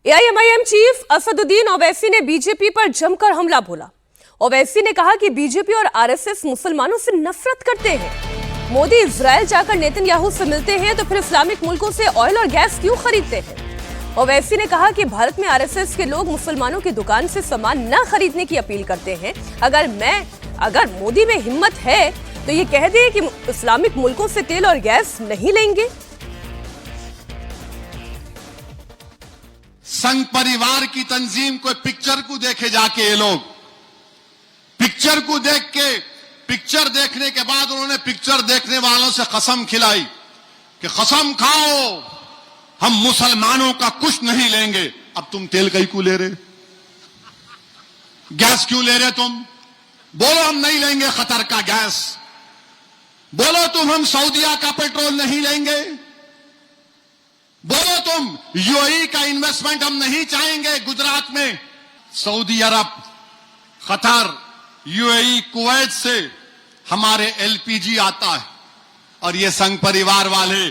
AIMIM chief Asaduddin Owaisi ने BJP पर जमकर हमला बोला। ओवैसी ने कहा कि बीजेपी और आरएसएस मुसलमानों से नफरत करते हैं। मोदी इजराइल जाकर नेतन्याहू से मिलते हैं तो फिर इस्लामिक मुल्कों से ऑयल और गैस क्यों खरीदते हैं। ओवैसी ने कहा कि भारत में आरएसएस के लोग मुसलमानों की दुकान से सामान न खरीदने की अपील करते हैं। अगर मोदी में हिम्मत है तो ये कह दे कि इस्लामिक मुल्कों से तेल और गैस नहीं लेंगे। संघ परिवार की तंजीम को पिक्चर को देखे जाके ये लोग पिक्चर को देख के पिक्चर देखने के बाद उन्होंने पिक्चर देखने वालों से कसम खिलाई कि कसम खाओ हम मुसलमानों का कुछ नहीं लेंगे। अब तुम तेल कहीं क्यों ले रहे, गैस क्यों ले रहे तुम? बोलो हम नहीं लेंगे कतर का गैस, बोलो तुम हम सऊदीया का पेट्रोल नहीं लेंगे, बोलो तुम यूएई का इन्वेस्टमेंट हम नहीं चाहेंगे गुजरात में। सऊदी अरब, कतर, यूएई, कुवैत से हमारे एलपीजी आता है और ये संघ परिवार वाले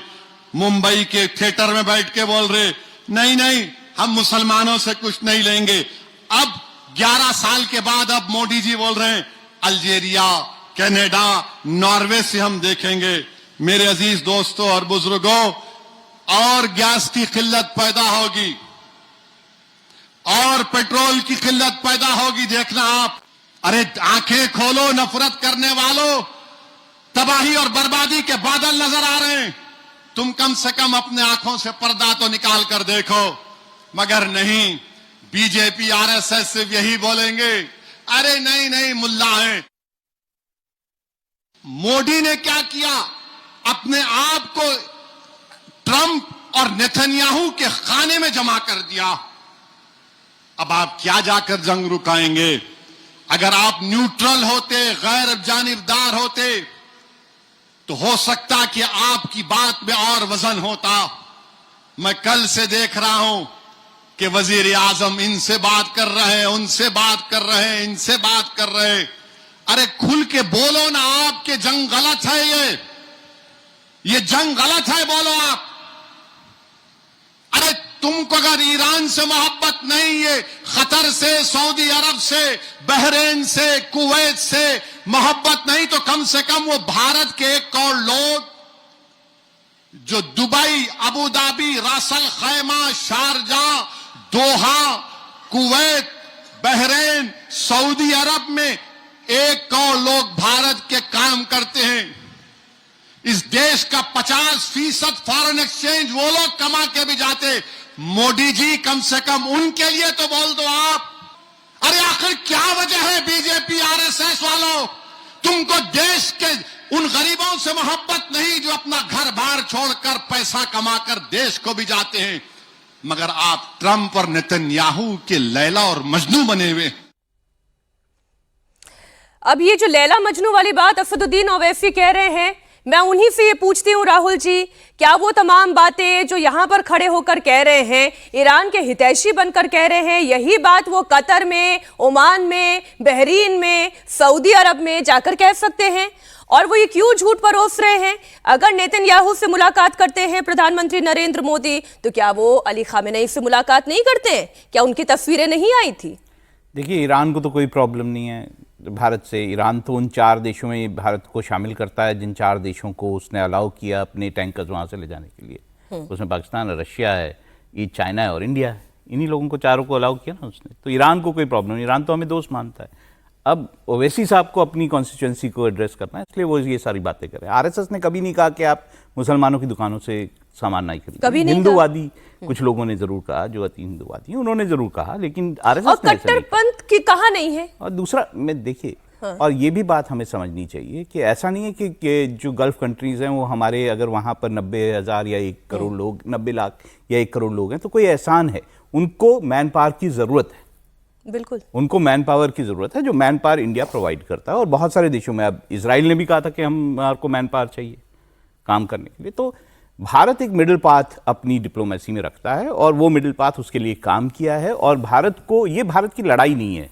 मुंबई के थिएटर में बैठ के बोल रहे नहीं नहीं हम मुसलमानों से कुछ नहीं लेंगे। अब 11 साल के बाद अब मोदी जी बोल रहे हैं अल्जीरिया, कनाडा, नॉर्वे से हम देखेंगे। मेरे अजीज दोस्तों और बुजुर्गों, और गैस की किल्लत पैदा होगी और पेट्रोल की किल्लत पैदा होगी, देखना आप। अरे आंखें खोलो नफरत करने वालों, तबाही और बर्बादी के बादल नजर आ रहे हैं। तुम कम से कम अपने आंखों से पर्दा तो निकाल कर देखो, मगर नहीं, बीजेपी आरएसएस सिर्फ यही बोलेंगे अरे नहीं नहीं मुल्ला है। मोदी ने क्या किया, अपने आप को ट्रंप और नेतन्याहू के खाने में जमा कर दिया। अब आप क्या जाकर जंग रुकाएंगे? अगर आप न्यूट्रल होते, गैर जानिबदार होते तो हो सकता कि आपकी बात में और वजन होता। मैं कल से देख रहा हूं कि वजीर आजम इनसे बात कर रहे हैं, उनसे बात कर रहे हैं, इनसे बात कर रहे हैं। अरे खुल के बोलो ना, आपके जंग गलत है, ये जंग गलत है, बोलो आप। अरे तुमको अगर ईरान से मोहब्बत नहीं है, कतर से, सऊदी अरब से, बहरीन से, कुवैत से मोहब्बत नहीं, तो कम से कम वो भारत के 1 करोड़ लोग जो दुबई, अबू धाबी, रासल खैमा, शारजा, दोहा, कुवैत, बहरीन, सऊदी अरब में 1 करोड़ लोग भारत के काम करते हैं। इस देश का 50% फॉरेन एक्सचेंज वो लोग कमा के भी जाते। मोदी जी कम से कम उनके लिए तो बोल दो आप। अरे आखिर क्या वजह है बीजेपी आरएसएस वालों, तुमको देश के उन गरीबों से मोहब्बत नहीं जो अपना घर बार छोड़कर पैसा कमाकर देश को भी जाते हैं, मगर आप ट्रंप और नेतन्याहू के लैला और मजनू बने हुए। अब ये जो लैला मजनू वाली बात असदुद्दीन ओवैसी कह रहे हैं, मैं उन्हीं से ये पूछती हूँ राहुल जी, क्या वो तमाम बातें जो यहाँ पर खड़े होकर कह रहे हैं, ईरान के हितैषी बनकर कह रहे हैं, यही बात वो कतर में, ओमान में, बहरीन में, सऊदी अरब में जाकर कह सकते हैं? और वो ये क्यों झूठ परोस रहे हैं? अगर नेतन्याहू से मुलाकात करते हैं प्रधानमंत्री नरेंद्र मोदी, तो क्या वो अली खामेनेई से मुलाकात नहीं करते हैं? क्या उनकी तस्वीरें नहीं आई थी? देखिए, ईरान को तो कोई प्रॉब्लम नहीं है भारत से। ईरान तो उन 4 देशों में भारत को शामिल करता है जिन 4 देशों को उसने अलाउ किया अपने टैंकर्स वहाँ से ले जाने के लिए। उसमें पाकिस्तान है, रशिया है, ये चाइना है और इंडिया है। इन्हीं लोगों को 4 को अलाउ किया ना उसने, तो ईरान को कोई प्रॉब्लम नहीं। ईरान तो हमें दोस्त मानता है। अब ओवैसी साहब को अपनी कॉन्स्टिट्यूंसी को एड्रेस करना है, इसलिए वो ये सारी बातें कर रहे हैं। आरएसएस ने कभी नहीं कहा कि आप मुसलमानों की दुकानों से सामान नहीं खरीदें। हिंदूवादी कुछ लोगों ने जरूर कहा, जो अति हिंदूवादी हैं उन्होंने जरूर कहा, लेकिन आरएसएस ने कट्टरपंथ की कहा नहीं है। और दूसरा मैं देखिए, और ये भी बात हमें समझनी चाहिए कि ऐसा नहीं है कि जो गल्फ कंट्रीज हैं वो हमारे, अगर वहाँ पर 90,000 या 1 करोड़ लोग, 90 लाख या 1 करोड़ लोग हैं तो कोई एहसान है। उनको मैन पावर की ज़रूरत है, बिल्कुल उनको मैन पावर की ज़रूरत है, जो मैन पावर इंडिया प्रोवाइड करता है। और बहुत सारे देशों में, अब इसराइल ने भी कहा था कि हमको मैन पावर चाहिए काम करने के लिए। तो भारत एक मिडिल पाथ अपनी डिप्लोमेसी में रखता है और वो मिडिल पाथ उसके लिए काम किया है। और भारत को, ये भारत की लड़ाई नहीं है,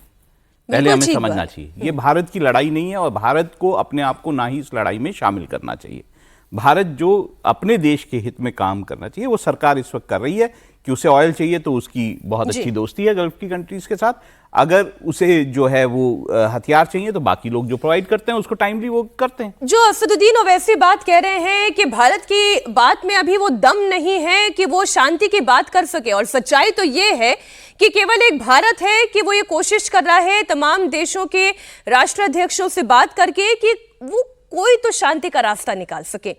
पहले हमें समझना चाहिए। ये भारत की लड़ाई नहीं है और भारत को अपने आप को ना ही इस लड़ाई में शामिल करना चाहिए। भारत जो अपने देश के हित में काम करना चाहिए वो सरकार इस वक्त कर रही है। कि उसे ऑयल चाहिए तो उसकी बहुत जी। अच्छी दोस्ती है गल्फ की कंट्रीज के साथ, अगर उसे जो है वो हथियार चाहिए तो बाकी लोग जो प्रोवाइड करते हैं उसको टाइमली वो करते हैं। जो असदुद्दीन ओवैसी बात कह रहे हैं कि भारत की बात में अभी वो दम नहीं है कि वो शांति की बात कर सके, और सच्चाई तो ये है कि केवल एक भारत है कि वो ये कोशिश कर रहा है तमाम देशों के राष्ट्राध्यक्षों से बात करके कि वो कोई तो शांति का रास्ता निकाल सके।